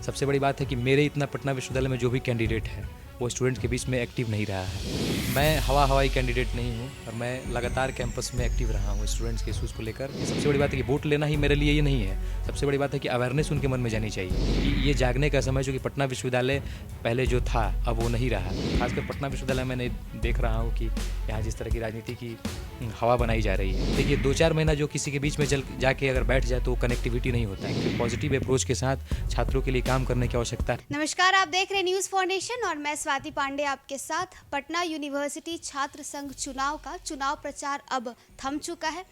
सबसे बड़ी बात है कि मेरे इतना पटना विश्वविद्यालय में जो भी कैंडिडेट है वो स्टूडेंट्स के बीच में एक्टिव नहीं रहा है। मैं हवाई कैंडिडेट नहीं हूँ और मैं लगातार कैंपस में एक्टिव रहा हूँ स्टूडेंट्स के इशूज़ को लेकर। सबसे बड़ी बात है कि वोट लेना ही मेरे लिए ये नहीं है, सबसे बड़ी बात है कि अवेयरनेस उनके मन में जानी चाहिए कि ये जागने का समय जो कि पटना विश्वविद्यालय पहले जो था अब वो नहीं रहा। खासकर पटना विश्वविद्यालय मैंने देख रहा हूँ कि यहाँ जिस तरह की राजनीति की हवा बनाई जा रही है। देखिए 2-4 महीना जो किसी के बीच में जाके अगर बैठ जाए तो कनेक्टिविटी नहीं होता है। पॉजिटिव अप्रोच के साथ छात्रों के लिए काम करने की आवश्यकता है। नमस्कार, आप देख रहे हैं न्यूज़ फाउंडेशन और मैं स्वाति पांडे आपके साथ। पटना यूनिवर्सिटी छात्र संघ चुनाव का चुनाव प्रचार अब थम चुका है।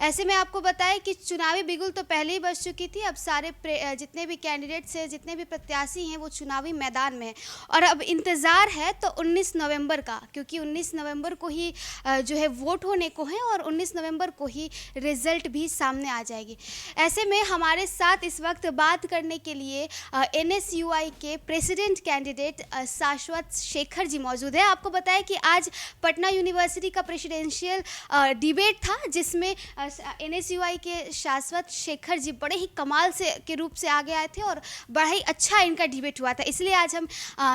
ऐसे में आपको बताएं कि चुनावी बिगुल तो पहले ही बज चुकी थी। अब सारे जितने भी कैंडिडेट्स हैं, जितने भी प्रत्याशी हैं, वो चुनावी मैदान में हैं और अब इंतज़ार है तो 19 नवंबर का, क्योंकि 19 नवंबर को ही जो है वोट होने को है और 19 नवंबर को ही रिजल्ट भी सामने आ जाएगी। ऐसे में हमारे साथ इस वक्त बात करने के लिए NSUI के प्रेसिडेंट कैंडिडेट शाश्वत शेखर जी मौजूद है। आपको बताएं कि आज पटना यूनिवर्सिटी का प्रेसिडेंशियल डिबेट था, जिसमें NSUI के शाश्वत शेखर जी बड़े ही कमाल से के रूप से आगे आए थे और बड़ा ही अच्छा इनका डिबेट हुआ था। इसलिए आज हम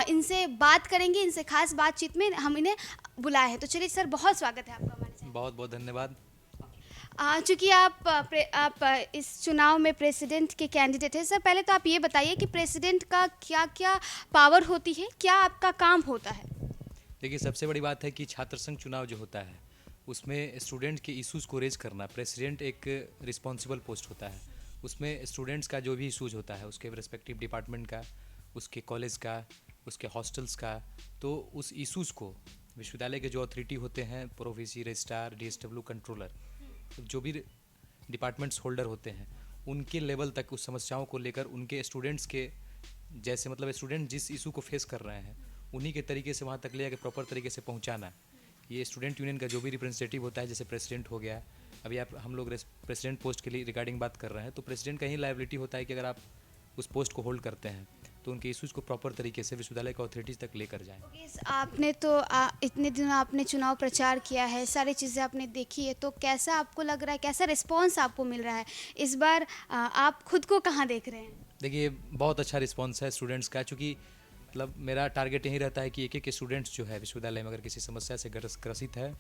इनसे बात करेंगे। इनसे खास बातचीत में हम इन्हें बुलाए हैं। तो चलिए सर, बहुत स्वागत है आपका हमारे चैनल। बहुत बहुत धन्यवाद। चूँकि आप इस चुनाव में प्रेसिडेंट के कैंडिडेट हैं, सर पहले तो आप ये बताइए कि प्रेसिडेंट का क्या क्या पावर होती है, क्या आपका काम होता है? देखिए सबसे बड़ी बात है कि छात्र संघ चुनाव जो होता है उसमें स्टूडेंट के इश्यूज़ को रेज करना, प्रेसिडेंट एक रिस्पॉन्सिबल पोस्ट होता है। उसमें स्टूडेंट्स का जो भी इशूज़ होता है उसके रिस्पेक्टिव डिपार्टमेंट का, उसके कॉलेज का, उसके हॉस्टल्स का, तो उस इशूज़ को विश्वविद्यालय के जो अथॉरिटी होते हैं, प्रोविसी, रजिस्ट्रार, DSW कंट्रोलर, जो भी डिपार्टमेंट्स होल्डर होते हैं, उनके लेवल तक उस समस्याओं को लेकर उनके स्टूडेंट्स के जैसे मतलब स्टूडेंट जिस इशू को फेस कर रहे हैं उन्हीं के तरीके से वहाँ तक ले जाकर प्रॉपर तरीके से पहुँचाना। ये स्टूडेंट यूनियन का जो भी रिप्रेजेंटेटिव होता है, जैसे प्रेसिडेंट हो गया, अभी हम लोग प्रेसिडेंट पोस्ट के लिए रिगार्डिंग बात कर रहे हैं, तो प्रेसिडेंट का ही लायबिलिटी होता है कि अगर आप उस पोस्ट को होल्ड करते हैं तो उनके इश्यूज़ को प्रॉपर तरीके से विश्वविद्यालय का अथॉरिटीज़ तक लेकर जाएं। आपने तो इतने दिनों आपने चुनाव प्रचार किया है, सारी चीज़ें आपने देखी है, तो कैसा आपको लग रहा है, कैसा रिस्पॉन्स आपको मिल रहा है इस बार? आप खुद को कहाँ देख रहे हैं? देखिए बहुत अच्छा रिस्पॉन्स है स्टूडेंट्स का, चूँकि मतलब मेरा टारगेट यही रहता है कि एक एक स्टूडेंट्स जो है विश्वविद्यालय में अगर किसी समस्या से ग्रसित है,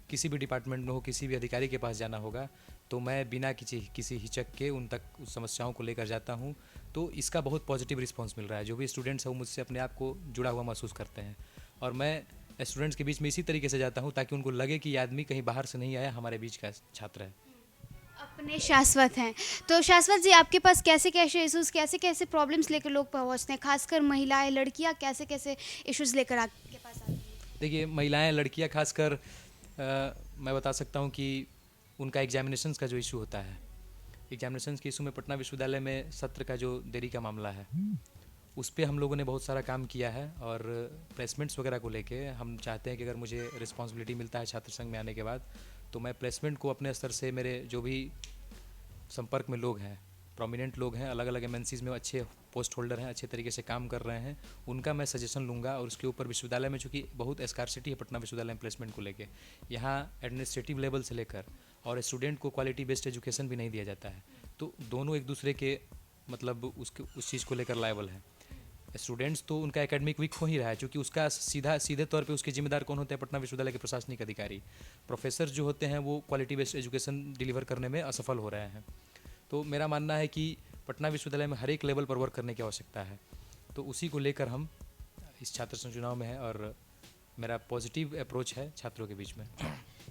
किसी भी डिपार्टमेंट में हो, किसी भी अधिकारी के पास जाना होगा, तो मैं बिना किसी हिचक के उन तक उस समस्याओं को लेकर जाता हूं। तो इसका बहुत पॉजिटिव रिस्पांस मिल रहा है। जो भी स्टूडेंट्स हैं वो मुझसे अपने आप को जुड़ा हुआ महसूस करते हैं और मैं स्टूडेंट्स के बीच में इसी तरीके से जाता हूं ताकि उनको लगे कि ये आदमी कहीं बाहर से नहीं आया, हमारे बीच का छात्र है। अपने शाश्वत हैं, तो शाश्वत जी आपके पास कैसे कैसे इश्यूज़, कैसे कैसे प्रॉब्लम्स लेकर लोग पहुंचते हैं, खासकर महिलाएं, लड़कियां कैसे कैसे इश्यूज़ लेकर आपके पास आती हैं? देखिए महिलाएं, लड़कियां खासकर मैं बता सकता हूं कि उनका एग्जामिनेशंस का जो इशू होता है, एग्जामिनेशंस के इशू में पटना विश्वविद्यालय में सत्र का जो देरी का मामला है, उस पर हम लोगों ने बहुत सारा काम किया है और प्लेसमेंट्स वगैरह को लेके हम चाहते हैं कि अगर मुझे रिस्पॉन्सिबिलिटी मिलता है छात्र संघ में आने के बाद, तो मैं प्लेसमेंट को अपने स्तर से, मेरे जो भी संपर्क में लोग हैं, प्रोमिनेंट लोग हैं, अलग अलग MNCs में अच्छे पोस्ट होल्डर हैं, अच्छे तरीके से काम कर रहे हैं, उनका मैं सजेशन लूँगा। और उसके ऊपर विश्वविद्यालय में चूँकि बहुत स्कार्सिटी है पटना विश्वविद्यालय में प्लेसमेंट को लेके, यहाँ एडमिनिस्ट्रेटिव लेवल से लेकर और स्टूडेंट को क्वालिटी बेस्ड एजुकेशन भी नहीं दिया जाता है, तो दोनों एक दूसरे के मतलब उस चीज़ को लेकर लायबल है। स्टूडेंट्स तो उनका एकेडमिक वीक हो ही रहा है, क्योंकि उसका सीधे तौर पे उसके जिम्मेदार कौन होते हैं? पटना विश्वविद्यालय के प्रशासनिक अधिकारी, प्रोफेसर जो होते हैं, वो क्वालिटी बेस्ड एजुकेशन डिलीवर करने में असफल हो रहे हैं। तो मेरा मानना है कि पटना विश्वविद्यालय में हर एक लेवल पर वर्क करने की आवश्यकता है, तो उसी को लेकर हम इस छात्र संघ चुनाव में हैं और मेरा पॉजिटिव अप्रोच है छात्रों के बीच में।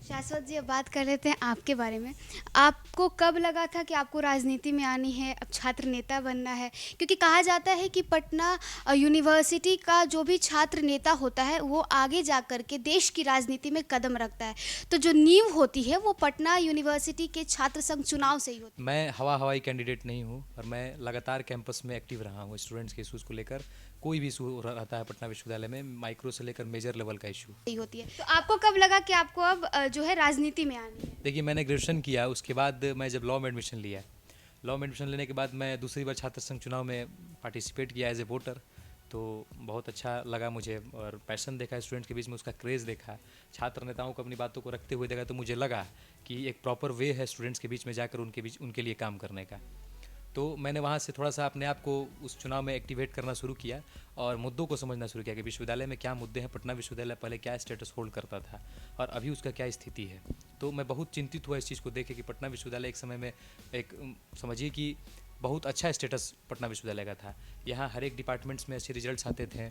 शाश्वत जी, अब बात कर लेते हैं आपके बारे में। आपको कब लगा था कि आपको राजनीति में आनी है, अब छात्र नेता बनना है? क्योंकि कहा जाता है कि पटना यूनिवर्सिटी का जो भी छात्र नेता होता है वो आगे जा कर के देश की राजनीति में कदम रखता है, तो जो नींव होती है वो पटना यूनिवर्सिटी के छात्र संघ चुनाव से ही होती है। मैं हवाई कैंडिडेट नहीं हूँ और मैं लगातार कैंपस में एक्टिव रहा हूँ स्टूडेंट्स के इशूज़ को लेकर। कोई भी इशू रहता है पटना विश्वविद्यालय में, माइक्रो से लेकर मेजर लेवल का इशू ही होती है। तो आपको कब लगा कि आपको अब जो है राजनीति में आनी है? देखिए मैंने ग्रेजुएशन किया, उसके बाद मैं जब लॉ में एडमिशन लिया, लॉ में एडमिशन लेने के बाद मैं दूसरी बार छात्र संघ चुनाव में पार्टिसिपेट किया एज ए वोटर, तो बहुत अच्छा लगा मुझे और पैशन देखा स्टूडेंट्स के बीच में, उसका क्रेज़ देखा, छात्र नेताओं को अपनी बातों को रखते हुए देखा, तो मुझे लगा कि एक प्रॉपर वे है स्टूडेंट्स के बीच में जाकर उनके लिए काम करने का। तो मैंने वहाँ से थोड़ा सा अपने आप को उस चुनाव में एक्टिवेट करना शुरू किया और मुद्दों को समझना शुरू किया कि विश्वविद्यालय में क्या मुद्दे हैं, पटना विश्वविद्यालय पहले क्या स्टेटस होल्ड करता था और अभी उसका क्या स्थिति है। तो मैं बहुत चिंतित हुआ इस चीज़ को देख के कि पटना विश्वविद्यालय एक समय में एक समझिए कि बहुत अच्छा स्टेटस पटना विश्वविद्यालय का था। यहाँ हर एक डिपार्टमेंट्स में अच्छे रिजल्ट्स आते थे,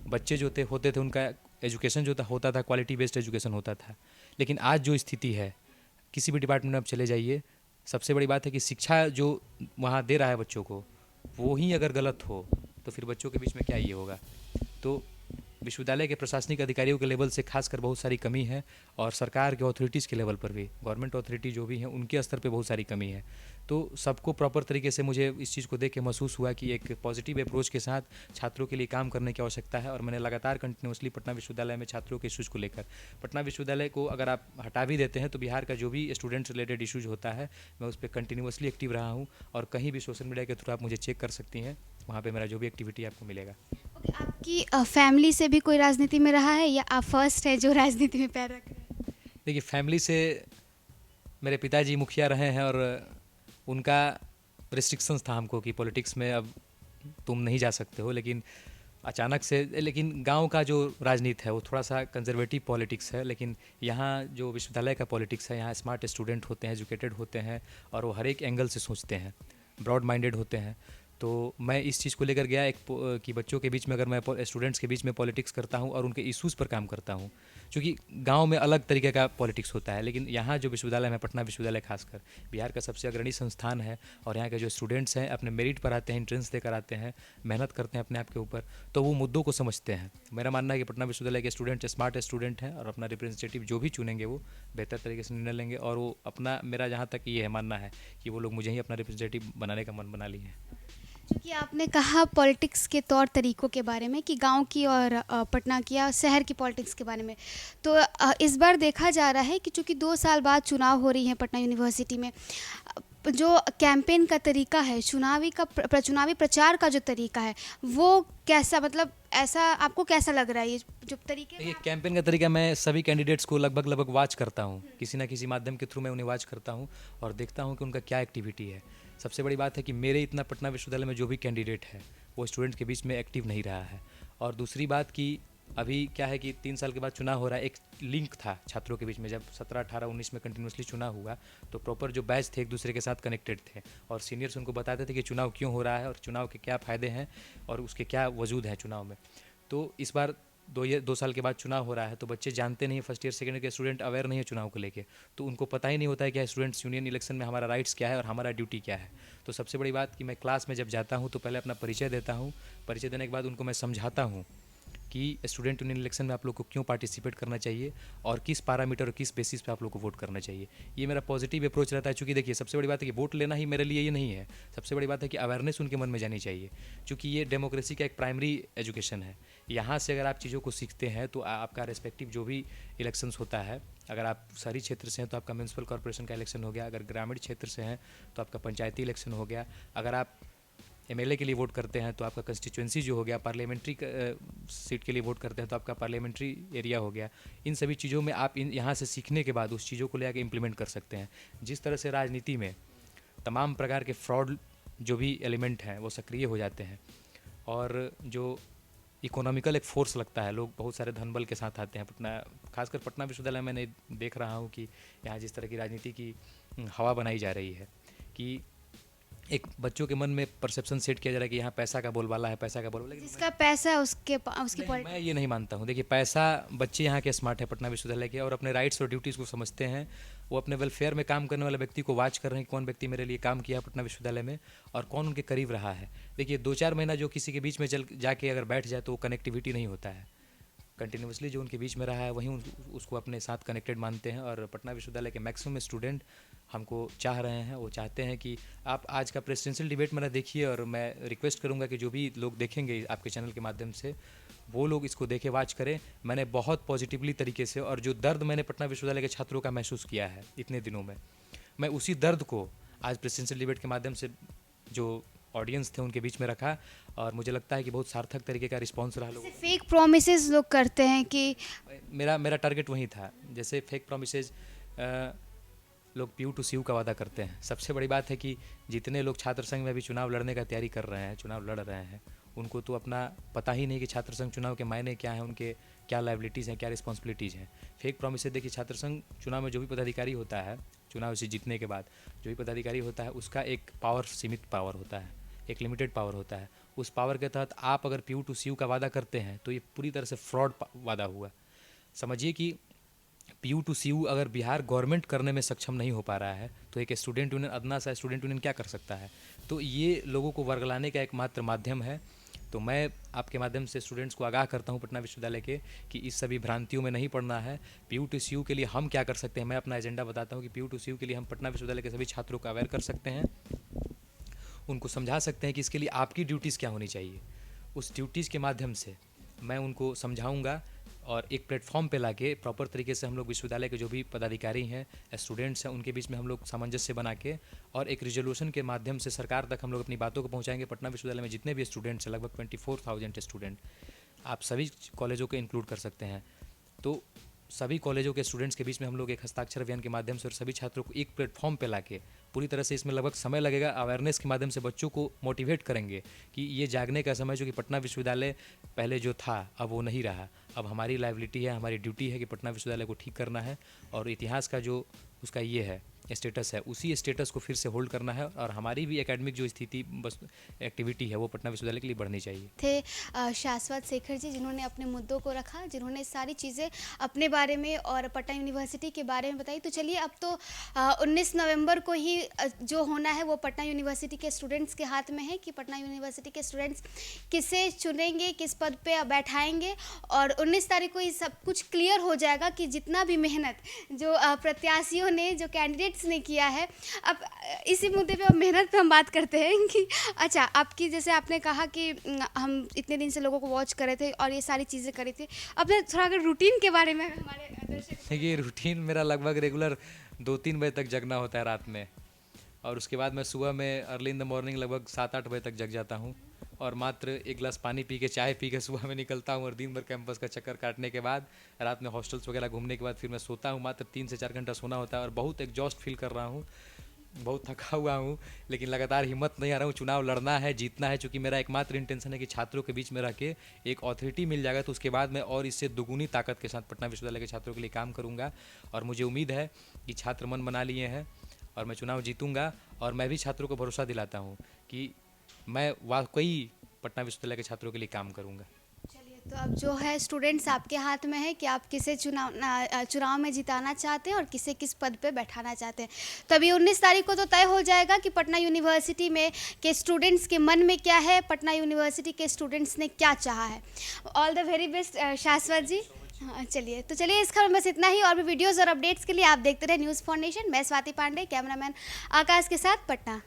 बच्चे जो होते थे उनका एजुकेशन जो होता था क्वालिटी बेस्ड एजुकेशन होता था। लेकिन आज जो स्थिति है, किसी भी डिपार्टमेंट में आप चले जाइए, सबसे बड़ी बात है कि शिक्षा जो वहाँ दे रहा है बच्चों को, वो ही अगर गलत हो तो फिर बच्चों के बीच में क्या ये होगा। तो विश्वविद्यालय के प्रशासनिक अधिकारियों के लेवल से खासकर बहुत सारी कमी है और सरकार के अथॉरिटीज़ के लेवल पर भी, गवर्नमेंट अथॉरिटी जो भी हैं उनके स्तर पे बहुत सारी कमी है। तो सबको प्रॉपर तरीके से मुझे इस चीज़ को देख के महसूस हुआ कि एक पॉजिटिव अप्रोच के साथ छात्रों के लिए काम करने की आवश्यकता है और मैंने लगातार कंटिन्यूसली पटना विश्वविद्यालय में छात्रों के इश्यूज़ को लेकर, पटना विश्वविद्यालय को अगर आप हटा भी देते हैं तो बिहार का जो भी स्टूडेंट्स रिलेटेड इश्यूज होता है मैं उस पर कंटिन्यूसली एक्टिव रहा हूँ और कहीं भी सोशल मीडिया के थ्रू आप मुझे चेक कर सकती हैं, वहाँ पे मेरा जो भी एक्टिविटी आपको मिलेगा। आपकी फैमिली से भी कोई राजनीति में रहा है या आप फर्स्ट है जो राजनीति में पैर रख रहे हैं? देखिए, फैमिली से मेरे पिताजी मुखिया रहे हैं और उनका रिस्ट्रिक्शंस था हमको कि पॉलिटिक्स में अब तुम नहीं जा सकते हो, लेकिन अचानक से, लेकिन गांव का जो राजनीति है वो थोड़ा सा कंजर्वेटिव पॉलिटिक्स है, लेकिन यहाँ जो विश्वविद्यालय का पॉलिटिक्स है, यहाँ स्मार्ट स्टूडेंट होते हैं, एजुकेटेड होते हैं और वो हर एक एंगल से सोचते हैं, ब्रॉड माइंडेड होते हैं। तो मैं इस चीज़ को लेकर गया कि बच्चों के बीच में अगर मैं स्टूडेंट्स के बीच में पॉलिटिक्स करता हूँ और उनके इश्यूज़ पर काम करता हूँ, क्योंकि गांव में अलग तरीके का पॉलिटिक्स होता है, लेकिन यहाँ जो विश्वविद्यालय है, पटना विश्वविद्यालय खासकर बिहार का सबसे अग्रणी संस्थान है और यहाँ के जो स्टूडेंट्स हैं अपने मेरिट पर आते हैं, एंट्रेंस देकर आते हैं, मेहनत करते हैं अपने आप के ऊपर, तो वो मुद्दों को समझते हैं। मेरा मानना है कि पटना विश्वविद्यालय के स्टूडेंट स्मार्ट स्टूडेंट हैं और अपना रिप्रेजेंटेटिव जो भी चुनेंगे वो बेहतर तरीके से निर्णय लेंगे और वो अपना, मेरा जहाँ तक ये है मानना है कि वो लोग मुझे ही अपना रिप्रेजेंटेटिव बनाने का मन बना लिए हैं। क्योंकि आपने कहा पॉलिटिक्स के तौर तरीक़ों के बारे में कि गांव की और पटना की या शहर की पॉलिटिक्स के बारे में, तो इस बार देखा जा रहा है कि चूँकि 2 साल बाद चुनाव हो रही हैं पटना यूनिवर्सिटी में, जो कैंपेन का तरीका है, चुनावी प्रचार का जो तरीका है, वो कैसा, मतलब ऐसा आपको कैसा लग रहा है ये जो तरीके? ये कैंपेन का तरीका, मैं सभी कैंडिडेट्स को लगभग वॉच करता हूँ, किसी ना किसी माध्यम के थ्रू मैं उन्हें वॉच करता हूँ और देखता हूँ कि उनका क्या एक्टिविटी है। सबसे बड़ी बात है कि मेरे इतना पटना विश्वविद्यालय में जो भी कैंडिडेट है वो स्टूडेंट के बीच में एक्टिव नहीं रहा है। और दूसरी बात कि अभी क्या है कि 3 साल के बाद चुनाव हो रहा है, एक लिंक था छात्रों के बीच में, जब 17, 18, 19 में कंटिन्यूसली चुनाव हुआ तो प्रॉपर जो बैच थे एक दूसरे के साथ कनेक्टेड थे और सीनियर्स उनको बताते थे कि चुनाव क्यों हो रहा है और चुनाव के क्या फ़ायदे हैं और उसके क्या वजूद हैं चुनाव में। तो इस बार 2 साल के बाद चुनाव हो रहा है तो बच्चे जानते नहीं, फर्स्ट ईयर सेकेंड ईयर के स्टूडेंट अवेयर नहीं है चुनाव को लेके, तो उनको पता ही नहीं होता है कि स्टूडेंट्स यूनियन इलेक्शन में हमारा राइट्स क्या है और हमारा ड्यूटी क्या है। तो सबसे बड़ी बात कि मैं क्लास में जब जाता हूँ तो पहले अपना परिचय देता हूँ, परिचय देने के बाद उनको मैं समझाता हूँ कि स्टूडेंट यूनियन इलेक्शन में आप लोग को क्यों पार्टिसिपेट करना चाहिए और किस पैरामीटर और किस बेसिस पे आप लोग को वोट करना चाहिए। ये मेरा पॉजिटिव अप्रोच रहता है, क्योंकि देखिए सबसे बड़ी बात है कि वोट लेना ही मेरे लिए ये नहीं है, सबसे बड़ी बात है कि अवेयरनेस उनके मन में जानी चाहिए, क्योंकि ये डेमोक्रेसी का एक प्राइमरी एजुकेशन है। यहाँ से अगर आप चीज़ों को सीखते हैं तो आपका रेस्पेक्टिव जो भी इलेक्शंस होता है, अगर आप शहरी क्षेत्र से हैं तो आपका म्यूनसिपल कॉर्पोरेशन का इलेक्शन हो गया, अगर ग्रामीण क्षेत्र से हैं तो आपका पंचायती इलेक्शन हो गया, अगर आप एमएलए के लिए वोट करते हैं तो आपका कंस्टिट्यूंसी जो हो गया, पार्लियामेंट्री सीट के लिए वोट करते हैं तो आपका पार्लियामेंट्री एरिया हो गया। इन सभी चीज़ों में आप यहाँ से सीखने के बाद उस चीज़ों को ले आके इम्प्लीमेंट कर सकते हैं। जिस तरह से राजनीति में तमाम प्रकार के फ्रॉड जो भी एलिमेंट हैं वो सक्रिय हो जाते हैं और जो इकोनॉमिकल एक फोर्स लगता है, लोग बहुत सारे धन बल के साथ आते हैं पटना, खासकर पटना विश्वविद्यालय में मैंने देख रहा हूँ कि यहाँ जिस तरह की राजनीति की हवा बनाई जा रही है कि एक बच्चों के मन में परसेप्शन सेट किया जा रहा है कि यहाँ पैसा का बोलबाला है, पैसा का बोलबाला, जिसका पैसा है उसकी मैं ये नहीं मानता हूँ। देखिए, पैसा, बच्चे यहाँ के स्मार्ट है पटना विश्वविद्यालय के और अपने राइट्स और ड्यूटीज़ को समझते हैं, वो अपने वेलफेयर में काम करने वाले व्यक्ति को वॉच कर रहे हैं, कौन व्यक्ति मेरे लिए काम किया पटना विश्वविद्यालय में और कौन उनके करीब रहा है। देखिए 2-4 महीना जो किसी के बीच में चल जाके अगर बैठ जाए तो वो कनेक्टिविटी नहीं होता है, कंटिन्यूसली जो उनके बीच में रहा है वहीं उसको अपने साथ कनेक्टेड मानते हैं। और पटना विश्वविद्यालय के मैक्सिमम स्टूडेंट हमको चाह रहे हैं, वो चाहते हैं कि आप आज का प्रेसिडेंशियल डिबेट मेरा देखिए और मैं रिक्वेस्ट करूंगा कि जो भी लोग देखेंगे आपके चैनल के माध्यम से वो लोग इसको देखे, वॉच करें। मैंने बहुत पॉजिटिवली तरीके से, और जो दर्द मैंने पटना विश्वविद्यालय के छात्रों का महसूस किया है इतने दिनों में, मैं उसी दर्द को आज प्रेसिडेंशियल डिबेट के माध्यम से जो ऑडियंस थे उनके बीच में रखा और मुझे लगता है कि बहुत सार्थक तरीके का रिस्पांस रहा लोगों। फेक प्रोमिसेस लोग करते हैं कि मेरा टारगेट वही था। जैसे फेक प्रोमिसेज, लोग पीयू टू सीयू का वादा करते हैं। सबसे बड़ी बात है कि जितने लोग छात्र संघ में अभी चुनाव लड़ने का तैयारी कर रहे हैं, चुनाव लड़ रहे हैं, उनको तो अपना पता ही नहीं कि छात्र संघ चुनाव के मायने क्या हैं, उनके क्या लाइबिलिटीज़ हैं, क्या रिस्पॉन्सिबिलिटीज़ हैं। फेक प्रॉमिस देखिए, छात्र संघ चुनाव में जो भी पदाधिकारी होता है, चुनाव से जीतने के बाद जो भी पदाधिकारी होता है, उसका एक पावर, सीमित पावर होता है, एक लिमिटेड पावर होता है। उस पावर के तहत आप अगर पीयू टू सीयू का वादा करते हैं तो ये पूरी तरह से फ्रॉड वादा हुआ। समझिए कि पीयू टू सीयू अगर बिहार गवर्नमेंट करने में सक्षम नहीं हो पा रहा है तो एक स्टूडेंट यूनियन, अदना सा स्टूडेंट यूनियन क्या कर सकता है। तो ये लोगों को वर्गलाने का एकमात्र माध्यम है। तो मैं आपके माध्यम से स्टूडेंट्स को आगाह करता हूँ पटना विश्वविद्यालय के कि इस सभी भ्रांतियों में नहीं पड़ना है। पीयू टू सीयू के लिए हम क्या कर सकते हैं, मैं अपना एजेंडा बताता हूँ कि पीयू टू सीयू के लिए हम पटना विश्वविद्यालय के सभी छात्रों को अवेयर कर सकते हैं, उनको समझा सकते हैं कि इसके लिए आपकी ड्यूटीज़ क्या होनी चाहिए। उस ड्यूटीज़ के माध्यम से मैं उनको समझाऊंगा और एक प्लेटफॉर्म पे लाके प्रॉपर तरीके से हम लोग विश्वविद्यालय के जो भी पदाधिकारी हैं, स्टूडेंट्स हैं, उनके बीच में हम लोग सामंजस्य बना के और एक रिजोल्यूशन के माध्यम से सरकार तक हम लोग अपनी बातों को पहुंचाएंगे। पटना विश्वविद्यालय में जितने भी स्टूडेंट्स हैं, लगभग 24,000 स्टूडेंट, आप सभी कॉलेजों को इंक्लूड कर सकते हैं। तो सभी कॉलेजों के स्टूडेंट्स के बीच में हम लोग एक हस्ताक्षर अभियान के माध्यम से और सभी छात्रों को एक प्लेटफॉर्म पे लाके पूरी तरह से, इसमें लगभग समय लगेगा, अवेयरनेस के माध्यम से बच्चों को मोटिवेट करेंगे कि ये जागने का समय जो कि पटना विश्वविद्यालय पहले जो था अब वो नहीं रहा। अब हमारी लाइबिलिटी है, हमारी ड्यूटी है कि पटना विश्वविद्यालय को ठीक करना है और इतिहास का जो उसका ये है स्टेटस है, उसी स्टेटस को फिर से होल्ड करना है और हमारी भी एकेडमिक जो स्थिति बस एक्टिविटी है वो पटना विश्वविद्यालय के लिए बढ़नी चाहिए। थे शाश्वत शेखर जी, जिन्होंने अपने मुद्दों को रखा, जिन्होंने सारी चीज़ें अपने बारे में और पटना यूनिवर्सिटी के बारे में बताई। तो चलिए, अब तो 19 नवंबर को ही जो होना है वो पटना यूनिवर्सिटी के स्टूडेंट्स के हाथ में है कि पटना यूनिवर्सिटी के स्टूडेंट्स किसे चुनेंगे, किस पद पे बैठाएंगे और 19 तारीख को ये सब कुछ क्लियर हो जाएगा कि जितना भी मेहनत जो प्रत्याशियों ने, जो कैंडिडेट्स ने किया है। अब इसी मुद्दे पे अब मेहनत पे हम बात करते हैं कि अच्छा, आपकी जैसे आपने कहा कि हम इतने दिन से लोगों को वॉच कर रहे थे और ये सारी चीज़ें करी थी। अब थोड़ा अगर रूटीन के बारे में हमारे दर्शक, देखिए, रूटीन मेरा लगभग रेगुलर 2-3 बजे तक जगना होता है रात में और उसके बाद मैं सुबह में अर्ली इन द मॉर्निंग लगभग 7-8 बजे तक जग जाता हूँ और मात्र एक गिलास पानी पी के, चाय पी के सुबह में निकलता हूँ और दिन भर कैंपस का चक्कर काटने के बाद रात में हॉस्टल्स वगैरह घूमने के बाद फिर मैं सोता हूँ। मात्र 3 से 4 घंटा सोना होता है और बहुत एग्जॉस्ट फील कर रहा हूँ, बहुत थका हुआ हूँ, लेकिन लगातार हिम्मत नहीं आ रहा हूँ। चुनाव लड़ना है, जीतना है, क्योंकि मेरा एकमात्र इंटेंशन है कि छात्रों के बीच में रह के एक ऑथोरिटी मिल जाएगा तो उसके बाद मैं और इससे दुगुनी ताकत के साथ पटना विश्वविद्यालय के छात्रों के लिए काम करूँगा और मुझे उम्मीद है कि छात्र मन बना लिए हैं और मैं चुनाव जीतूँगा। और मैं भी छात्रों को भरोसा दिलाता हूँ कि मैं वाकई पटना विश्वविद्यालय के छात्रों के लिए काम करूँगा। चलिए, तो अब जो है स्टूडेंट्स आपके हाथ में है कि आप किसे चुनाव में जिताना चाहते हैं और किसे किस पद पे बैठाना चाहते हैं। तो अभी 19 तारीख को तो तय हो जाएगा कि पटना यूनिवर्सिटी में के स्टूडेंट्स के मन में क्या है, पटना यूनिवर्सिटी के स्टूडेंट्स ने क्या चाहा है। ऑल द वेरी बेस्ट शाश्वत जी। हाँ, चलिए, तो चलिए, इस खबर में बस इतना ही। और भी वीडियोज़ और अपडेट्स के लिए आप देखते रहे न्यूज़ फॉर नेशन। मैं स्वाति पांडे, कैमरामैन आकाश के साथ, पटना।